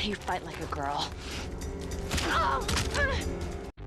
You fight like a girl.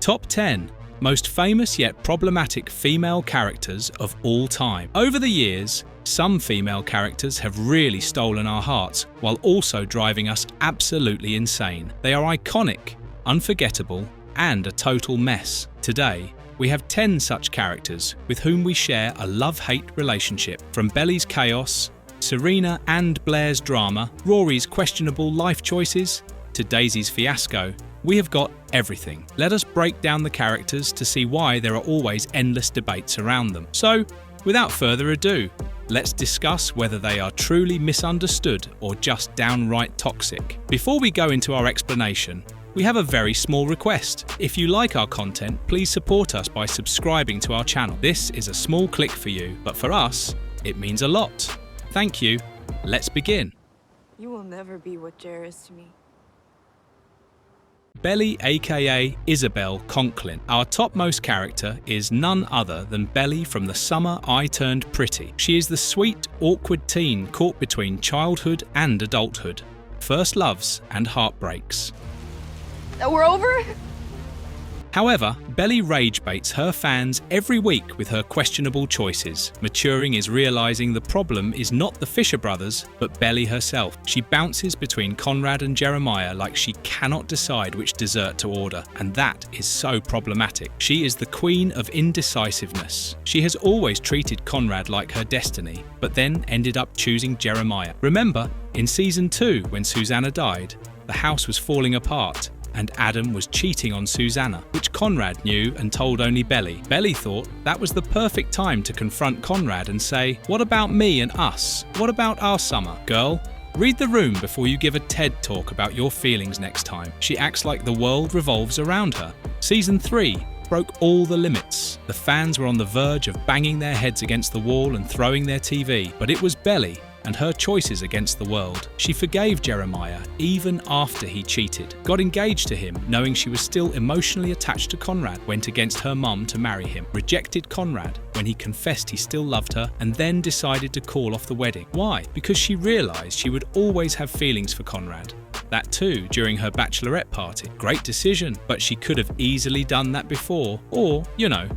Top 10 Most famous yet problematic female characters of all time. Over the years, some female characters have really stolen our hearts while also driving us absolutely insane. They are iconic, unforgettable, and a total mess. Today, we have 10 such characters with whom we share a love-hate relationship. From Belly's chaos, Serena and Blair's drama, Rory's questionable life choices, to Daisy's fiasco, we have got everything. Let us break down the characters to see why there are always endless debates around them. So, without further ado, let's discuss whether they are truly misunderstood or just downright toxic. Before we go into our explanation, we have a very small request. If you like our content, please support us by subscribing to our channel. This is a small click for you, but for us, it means a lot. Thank you. Let's begin. You will never be what Jer is to me. Belly, aka Isabel Conklin. Our topmost character is none other than Belly from The Summer I Turned Pretty. She is the sweet, awkward teen caught between childhood and adulthood, first loves and heartbreaks. We're over? However, Belly rage baits her fans every week with her questionable choices. Maturing is realizing the problem is not the Fisher brothers, but Belly herself. She bounces between Conrad and Jeremiah like she cannot decide which dessert to order, and that is so problematic. She is the queen of indecisiveness. She has always treated Conrad like her destiny, but then ended up choosing Jeremiah. Remember, in season 2, when Susanna died, the house was falling apart, and Adam was cheating on Susanna, which Conrad knew and told only Belly. Belly thought that was the perfect time to confront Conrad and say, "What about me and us? What about our summer? Girl, read the room before you give a TED talk about your feelings next time." She acts like the world revolves around her. Season 3 broke all the limits. The fans were on the verge of banging their heads against the wall and throwing their TV, but it was Belly and her choices against the world. She forgave Jeremiah even after he cheated, got engaged to him knowing she was still emotionally attached to Conrad, went against her mum to marry him, rejected Conrad when he confessed he still loved her, and then decided to call off the wedding. Why? Because she realised she would always have feelings for Conrad. That too during her bachelorette party. Great decision, but she could have easily done that before, or,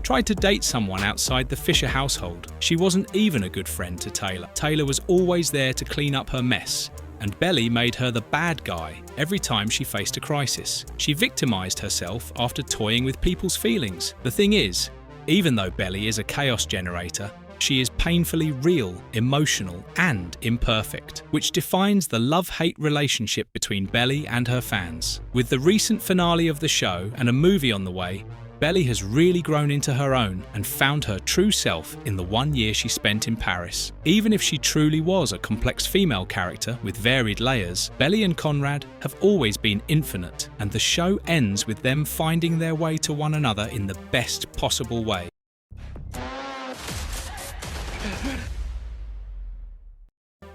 tried to date someone outside the Fisher household. She wasn't even a good friend to Taylor. Taylor was always there to clean up her mess, and Belly made her the bad guy every time she faced a crisis. She victimised herself after toying with people's feelings. The thing is, even though Belly is a chaos generator, she is painfully real, emotional, and imperfect, which defines the love-hate relationship between Belly and her fans. With the recent finale of the show and a movie on the way, Belly has really grown into her own and found her true self in the 1 year she spent in Paris. Even if she truly was a complex female character with varied layers, Belly and Conrad have always been infinite, and the show ends with them finding their way to one another in the best possible way.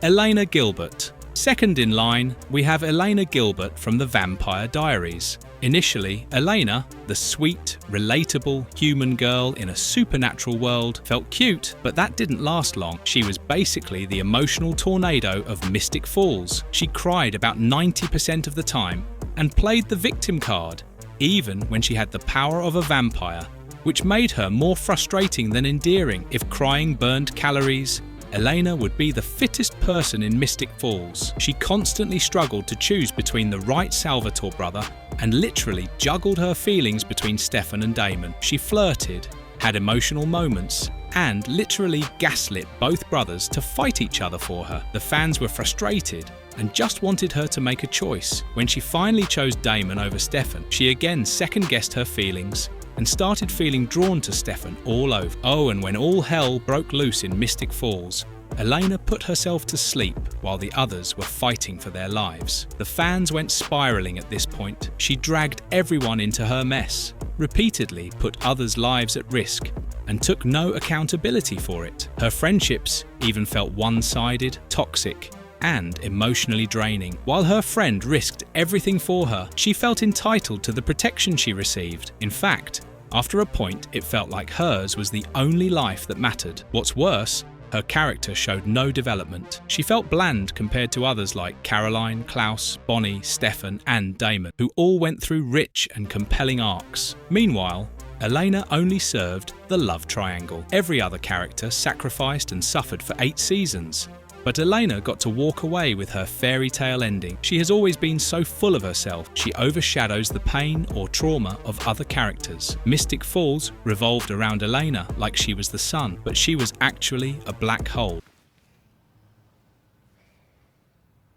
Elena Gilbert. Second in line, we have Elena Gilbert from the Vampire Diaries. Initially, Elena, the sweet, relatable human girl in a supernatural world, felt cute, but that didn't last long. She was basically the emotional tornado of Mystic Falls. She cried about 90% of the time and played the victim card, even when she had the power of a vampire, which made her more frustrating than endearing. If crying burned calories, Elena would be the fittest person in Mystic Falls. She constantly struggled to choose between the right Salvatore brother and literally juggled her feelings between Stefan and Damon. She flirted, had emotional moments, and literally gaslit both brothers to fight each other for her. The fans were frustrated and just wanted her to make a choice. When she finally chose Damon over Stefan, she again second-guessed her feelings and started feeling drawn to Stefan all over. Oh, and when all hell broke loose in Mystic Falls, Elena put herself to sleep while the others were fighting for their lives. The fans went spiraling at this point. She dragged everyone into her mess, repeatedly put others' lives at risk, and took no accountability for it. Her friendships even felt one-sided, toxic, and emotionally draining. While her friend risked everything for her, she felt entitled to the protection she received. In fact, after a point, it felt like hers was the only life that mattered. What's worse, Her character showed no development. She felt bland compared to others like Caroline, Klaus, Bonnie, Stefan, and Damon, who all went through rich and compelling arcs. Meanwhile, Elena only served the love triangle. Every other character sacrificed and suffered for 8 seasons. But Elena got to walk away with her fairy tale ending. She has always been so full of herself, she overshadows the pain or trauma of other characters. Mystic Falls revolved around Elena like she was the sun, but she was actually a black hole.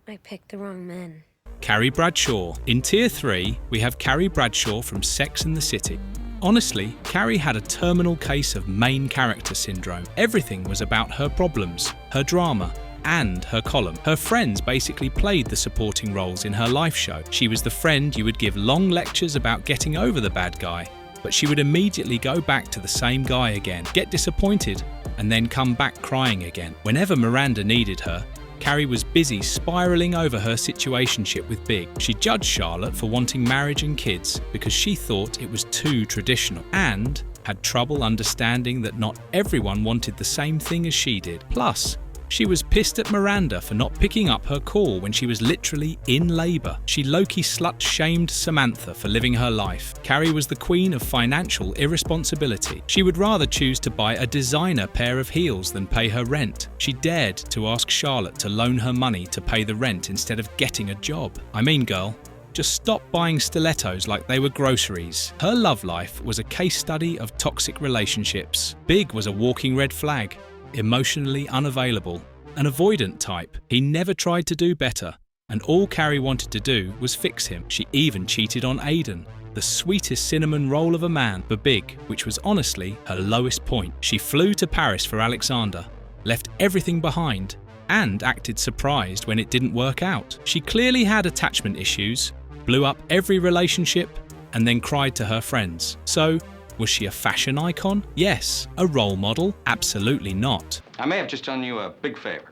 I picked the wrong men. Carrie Bradshaw. In Tier 3, we have Carrie Bradshaw from Sex and the City. Honestly, Carrie had a terminal case of main character syndrome. Everything was about her problems, her drama, and her column. Her friends basically played the supporting roles in her life show. She was the friend you would give long lectures about getting over the bad guy, but she would immediately go back to the same guy again, get disappointed, and then come back crying again. Whenever Miranda needed her, Carrie was busy spiraling over her situationship with Big. She judged Charlotte for wanting marriage and kids because she thought it was too traditional, and had trouble understanding that not everyone wanted the same thing as she did. Plus, she was pissed at Miranda for not picking up her call when she was literally in labour. She low-key slut-shamed Samantha for living her life. Carrie was the queen of financial irresponsibility. She would rather choose to buy a designer pair of heels than pay her rent. She dared to ask Charlotte to loan her money to pay the rent instead of getting a job. I mean, girl, just stop buying stilettos like they were groceries. Her love life was a case study of toxic relationships. Big was a walking red flag. Emotionally unavailable, an avoidant type. He never tried to do better, and all Carrie wanted to do was fix him. She even cheated on Aidan, the sweetest cinnamon roll of a man, for Big, which was honestly her lowest point. She flew to Paris for Alexander, left everything behind, and acted surprised when it didn't work out. She clearly had attachment issues, blew up every relationship, and then cried to her friends. So, was she a fashion icon? Yes. A role model? Absolutely not. I may have just done you a big favor.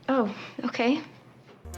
Oh, okay.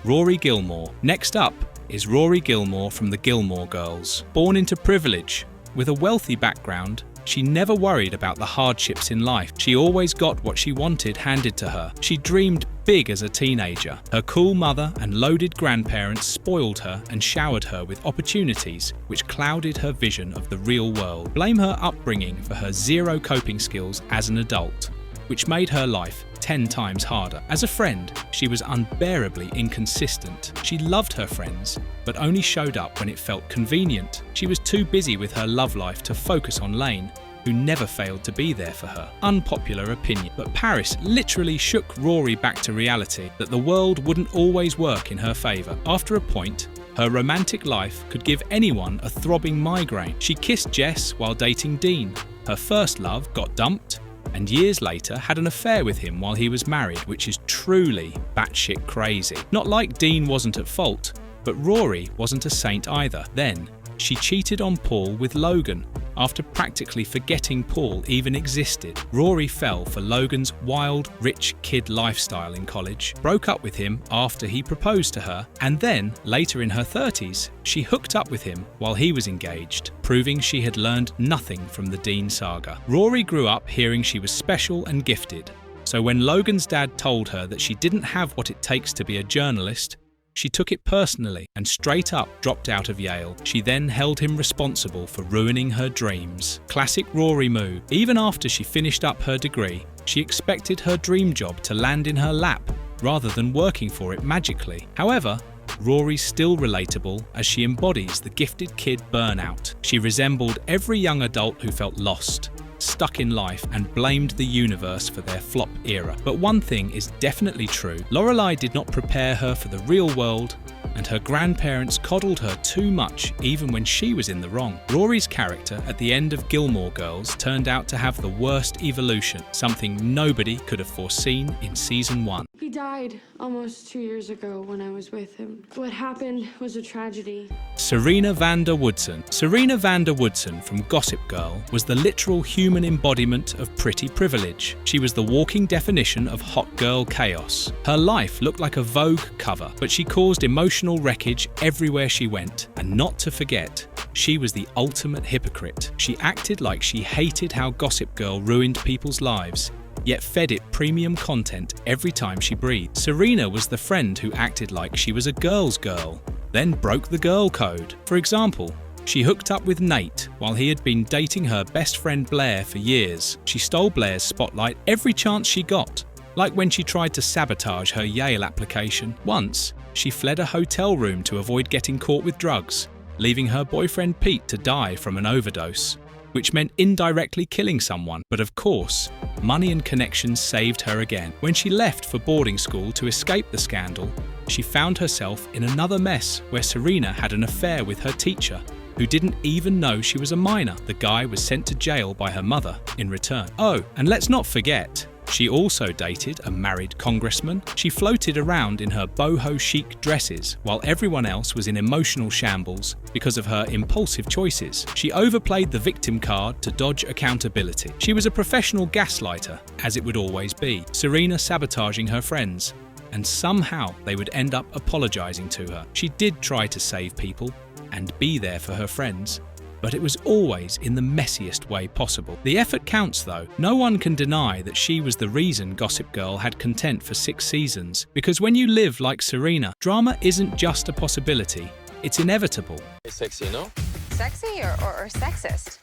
Rory Gilmore. Next up is Rory Gilmore from the Gilmore Girls. Born into privilege, with a wealthy background, she never worried about the hardships in life. She always got what she wanted handed to her. She dreamed big as a teenager. Her cool mother and loaded grandparents spoiled her and showered her with opportunities which clouded her vision of the real world. Blame her upbringing for her zero coping skills as an adult, which made her life 10 times harder. As a friend, she was unbearably inconsistent. She loved her friends, but only showed up when it felt convenient. She was too busy with her love life to focus on Lane, who never failed to be there for her. Unpopular opinion, but Paris literally shook Rory back to reality that the world wouldn't always work in her favour. After a point, her romantic life could give anyone a throbbing migraine. She kissed Jess while dating Dean. Her first love got dumped, and years later had an affair with him while he was married, which is truly batshit crazy. Not like Dean wasn't at fault, but Rory wasn't a saint either. Then, she cheated on Paul with Logan after practically forgetting Paul even existed. Rory fell for Logan's wild, rich kid lifestyle in college, broke up with him after he proposed to her, and then, later in her 30s, she hooked up with him while he was engaged, proving she had learned nothing from the Dean saga. Rory grew up hearing she was special and gifted, so when Logan's dad told her that she didn't have what it takes to be a journalist, she took it personally and straight up dropped out of Yale. She then held him responsible for ruining her dreams. Classic Rory move. Even after she finished up her degree, she expected her dream job to land in her lap rather than working for it magically. However, Rory's still relatable as she embodies the gifted kid burnout. She resembled every young adult who felt lost, stuck in life, and blamed the universe for their flop era. But one thing is definitely true. Lorelai did not prepare her for the real world, and her grandparents coddled her too much even when she was in the wrong. Rory's character at the end of Gilmore Girls turned out to have the worst evolution, something nobody could have foreseen in season 1. He died almost 2 years ago when I was with him. What happened was a tragedy. Serena van der Woodsen. Serena van der Woodsen from Gossip Girl was the literal human embodiment of pretty privilege. She was the walking definition of hot girl chaos. Her life looked like a Vogue cover, but she caused emotional wreckage everywhere she went. And not to forget, she was the ultimate hypocrite. She acted like she hated how Gossip Girl ruined people's lives, yet fed it premium content every time she breathed. Serena was the friend who acted like she was a girl's girl, then broke the girl code. For example, she hooked up with Nate while he had been dating her best friend Blair for years. She stole Blair's spotlight every chance she got, like when she tried to sabotage her Yale application. Once, she fled a hotel room to avoid getting caught with drugs, leaving her boyfriend Pete to die from an overdose, which meant indirectly killing someone. But of course, money and connections saved her again. When she left for boarding school to escape the scandal, she found herself in another mess where Serena had an affair with her teacher, who didn't even know she was a minor. The guy was sent to jail by her mother in return. Oh, and let's not forget, she also dated a married congressman. She floated around in her boho chic dresses while everyone else was in emotional shambles because of her impulsive choices. She overplayed the victim card to dodge accountability. She was a professional gaslighter, as it would always be, Serena sabotaging her friends, and somehow they would end up apologizing to her. She did try to save people and be there for her friends, but it was always in the messiest way possible. The effort counts though. No one can deny that she was the reason Gossip Girl had content for 6 seasons, because when you live like Serena, drama isn't just a possibility, it's inevitable. It's sexy, no? Sexy or sexist?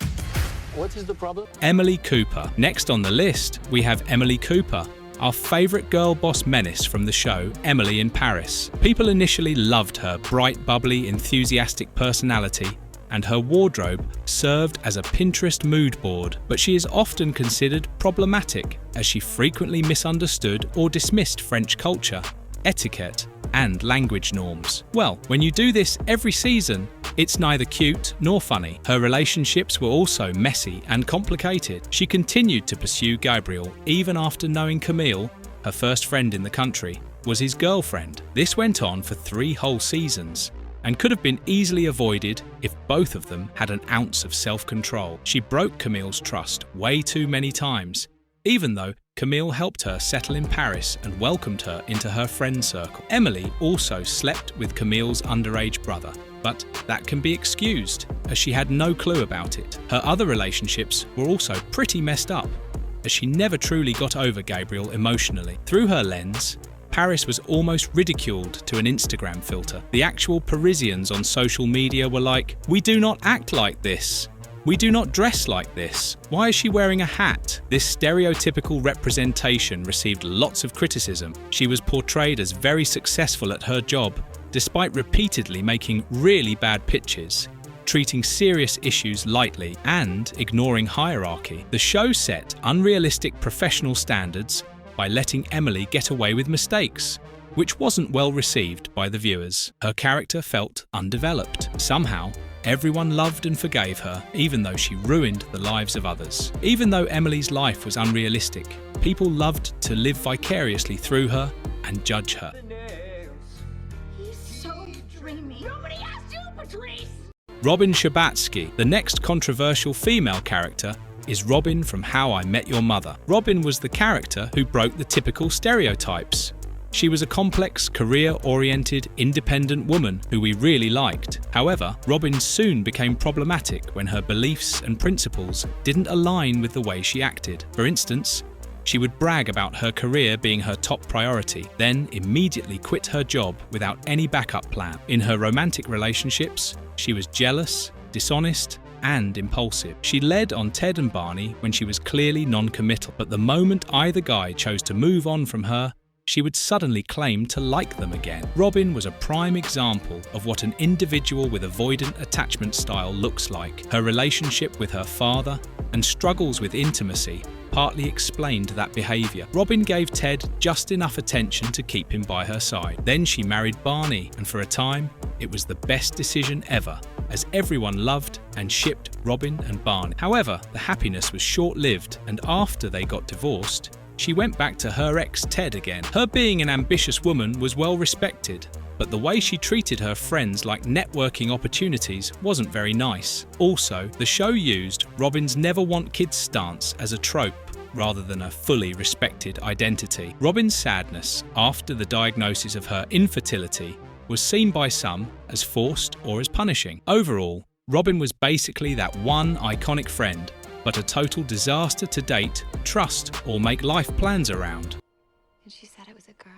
What is the problem? Emily Cooper. Next on the list, we have Emily Cooper, our favourite girl boss menace from the show Emily in Paris. People initially loved her bright, bubbly, enthusiastic personality, and her wardrobe served as a Pinterest mood board, but she is often considered problematic as she frequently misunderstood or dismissed French culture, etiquette, and language norms. Well, when you do this every season, it's neither cute nor funny. Her relationships were also messy and complicated. She continued to pursue Gabriel even after knowing Camille, her first friend in the country, was his girlfriend. This went on for 3 whole seasons and could have been easily avoided if both of them had an ounce of self-control. She broke Camille's trust way too many times, even though Camille helped her settle in Paris and welcomed her into her friend circle. Emily also slept with Camille's underage brother, but that can be excused as she had no clue about it. Her other relationships were also pretty messed up, as she never truly got over Gabriel emotionally. Through her lens, Paris was almost ridiculed to an Instagram filter. The actual Parisians on social media were like, "We do not act like this. We do not dress like this. Why is she wearing a hat?" This stereotypical representation received lots of criticism. She was portrayed as very successful at her job, despite repeatedly making really bad pitches, treating serious issues lightly, and ignoring hierarchy. The show set unrealistic professional standards by letting Emily get away with mistakes, which wasn't well received by the viewers. Her character felt undeveloped. Somehow, everyone loved and forgave her, even though she ruined the lives of others. Even though Emily's life was unrealistic, people loved to live vicariously through her and judge her. He's so dreamy. Nobody asked you, Patrice! Robin Scherbatsky, the next controversial female character, is Robin from How I Met Your Mother. Robin was the character who broke the typical stereotypes. She was a complex, career-oriented, independent woman who we really liked. However, Robin soon became problematic when her beliefs and principles didn't align with the way she acted. For instance, she would brag about her career being her top priority, then immediately quit her job without any backup plan. In her romantic relationships, she was jealous, dishonest, and impulsive. She led on Ted and Barney when she was clearly non-committal, but the moment either guy chose to move on from her, she would suddenly claim to like them again. Robin was a prime example of what an individual with avoidant attachment style looks like. Her relationship with her father and struggles with intimacy partly explained that behaviour. Robin gave Ted just enough attention to keep him by her side. Then she married Barney, and for a time, it was the best decision ever, as everyone loved and shipped Robin and Barney. However, the happiness was short-lived, and after they got divorced, she went back to her ex Ted again. Her being an ambitious woman was well respected, but the way she treated her friends like networking opportunities wasn't very nice. Also, the show used Robin's never want kids stance as a trope rather than a fully respected identity. Robin's sadness after the diagnosis of her infertility was seen by some as forced or as punishing. Overall, Robin was basically that one iconic friend but a total disaster to date, trust, or make life plans around. And she said it was a girl.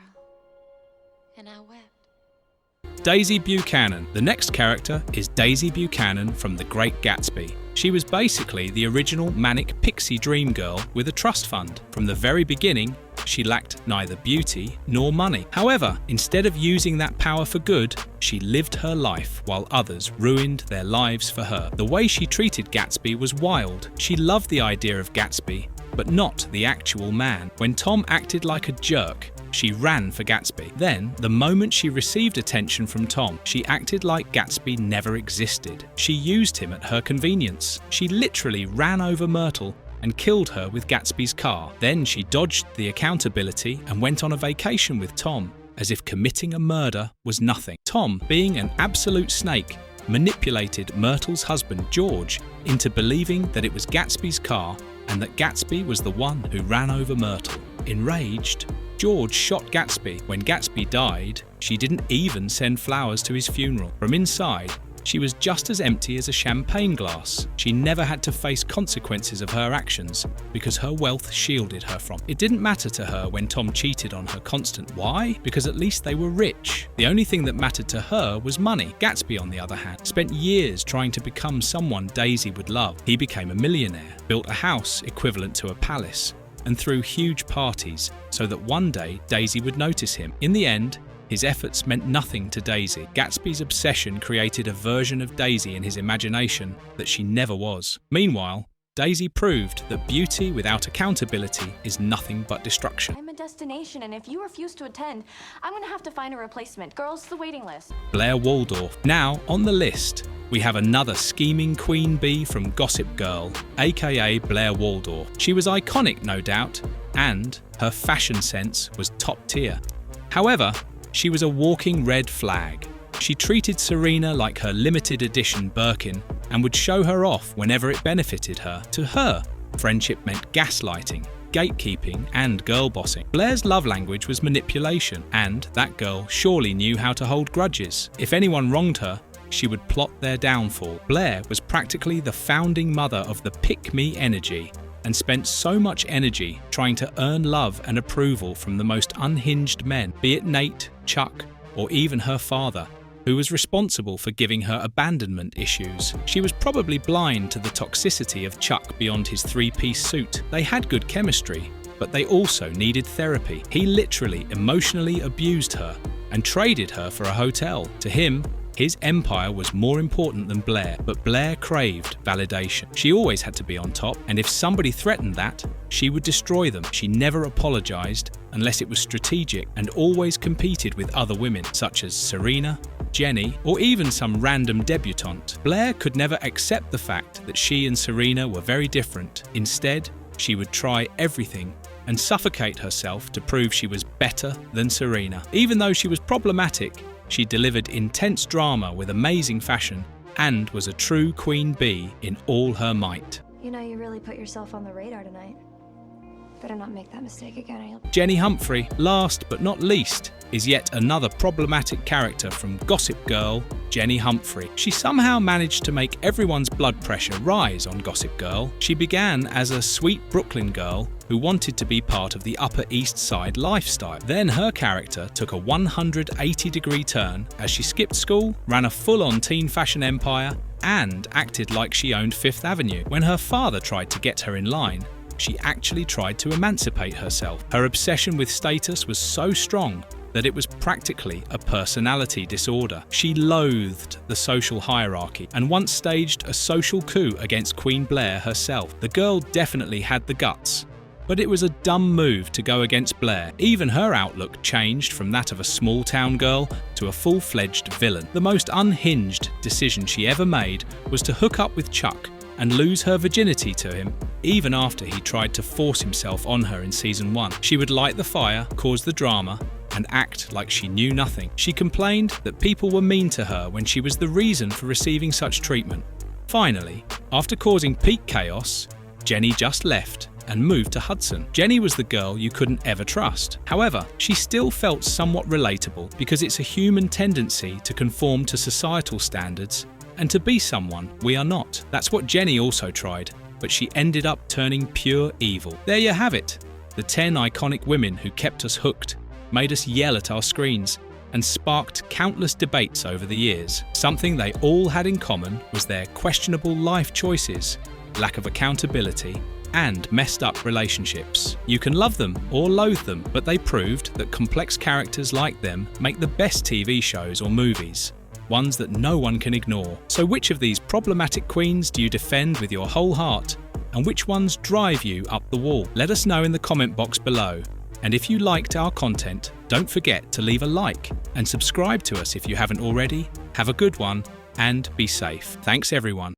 And I wept. Daisy Buchanan. The next character is Daisy Buchanan from The Great Gatsby. She was basically the original manic pixie dream girl with a trust fund. From the very beginning, she lacked neither beauty nor money. However, instead of using that power for good, she lived her life while others ruined their lives for her. The way she treated Gatsby was wild. She loved the idea of Gatsby, but not the actual man. When Tom acted like a jerk, she ran for Gatsby. Then, the moment she received attention from Tom, she acted like Gatsby never existed. She used him at her convenience. She literally ran over Myrtle and killed her with Gatsby's car. Then she dodged the accountability and went on a vacation with Tom, as if committing a murder was nothing. Tom, being an absolute snake, manipulated Myrtle's husband, George, into believing that it was Gatsby's car and that Gatsby was the one who ran over Myrtle. Enraged, George shot Gatsby. When Gatsby died, she didn't even send flowers to his funeral. From inside, she was just as empty as a champagne glass. She never had to face consequences of her actions because her wealth shielded her from. It didn't matter to her when Tom cheated on her constant. Why? Because at least they were rich. The only thing that mattered to her was money. Gatsby, on the other hand, spent years trying to become someone Daisy would love. He became a millionaire, built a house equivalent to a palace, and threw huge parties so that one day Daisy would notice him. In the end, his efforts meant nothing to Daisy. Gatsby's obsession created a version of Daisy in his imagination that she never was. Meanwhile, Daisy proved that beauty without accountability is nothing but destruction. I'm a destination, and if you refuse to attend, I'm gonna have to find a replacement. Girls, the waiting list. Blair Waldorf. Now, on the list, we have another scheming queen bee from Gossip Girl, aka Blair Waldorf. She was iconic, no doubt, and her fashion sense was top tier. However, she was a walking red flag. She treated Serena like her limited edition Birkin and would show her off whenever it benefited her. To her, friendship meant gaslighting, gatekeeping, and girl bossing. Blair's love language was manipulation, and that girl surely knew how to hold grudges. If anyone wronged her, she would plot their downfall. Blair was practically the founding mother of the pick-me energy, and spent so much energy trying to earn love and approval from the most unhinged men, be it Nate, Chuck, or even her father, who was responsible for giving her abandonment issues. She was probably blind to the toxicity of Chuck beyond his three-piece suit. They had good chemistry, but they also needed therapy. He literally emotionally abused her and traded her for a hotel. To him, his empire was more important than Blair, but Blair craved validation. She always had to be on top, and if somebody threatened that, she would destroy them. She never apologized unless it was strategic, and always competed with other women, such as Serena, Jenny, or even some random debutante. Blair could never accept the fact that she and Serena were very different. Instead, she would try everything and suffocate herself to prove she was better than Serena. Even though she was problematic, she delivered intense drama with amazing fashion and was a true queen bee in all her might. You know, you really put yourself on the radar tonight. Better not make that mistake again. Jenny Humphrey, last but not least, is yet another problematic character from Gossip Girl, Jenny Humphrey. She somehow managed to make everyone's blood pressure rise on Gossip Girl. She began as a sweet Brooklyn girl who wanted to be part of the Upper East Side lifestyle. Then her character took a 180-degree turn as she skipped school, ran a full-on teen fashion empire, and acted like she owned Fifth Avenue. When her father tried to get her in line, she actually tried to emancipate herself. Her obsession with status was so strong that it was practically a personality disorder. She loathed the social hierarchy and once staged a social coup against Queen Blair herself. The girl definitely had the guts, but it was a dumb move to go against Blair. Even her outlook changed from that of a small-town girl to a full-fledged villain. The most unhinged decision she ever made was to hook up with Chuck and lose her virginity to him, even after he tried to force himself on her in season 1. She would light the fire, cause the drama, and act like she knew nothing. She complained that people were mean to her when she was the reason for receiving such treatment. Finally, after causing peak chaos, Jenny just left and moved to Hudson. Jenny was the girl you couldn't ever trust. However, she still felt somewhat relatable because it's a human tendency to conform to societal standards and to be someone we are not. That's what Jenny also tried, but she ended up turning pure evil. There you have it. The 10 iconic women who kept us hooked, made us yell at our screens, and sparked countless debates over the years. Something they all had in common was their questionable life choices, lack of accountability, and messed up relationships. You can love them or loathe them, but they proved that complex characters like them make the best TV shows or movies, ones that no one can ignore. So which of these problematic queens do you defend with your whole heart, and which ones drive you up the wall? Let us know in the comment box below. And if you liked our content, don't forget to leave a like and subscribe to us if you haven't already. Have a good one and be safe. Thanks everyone.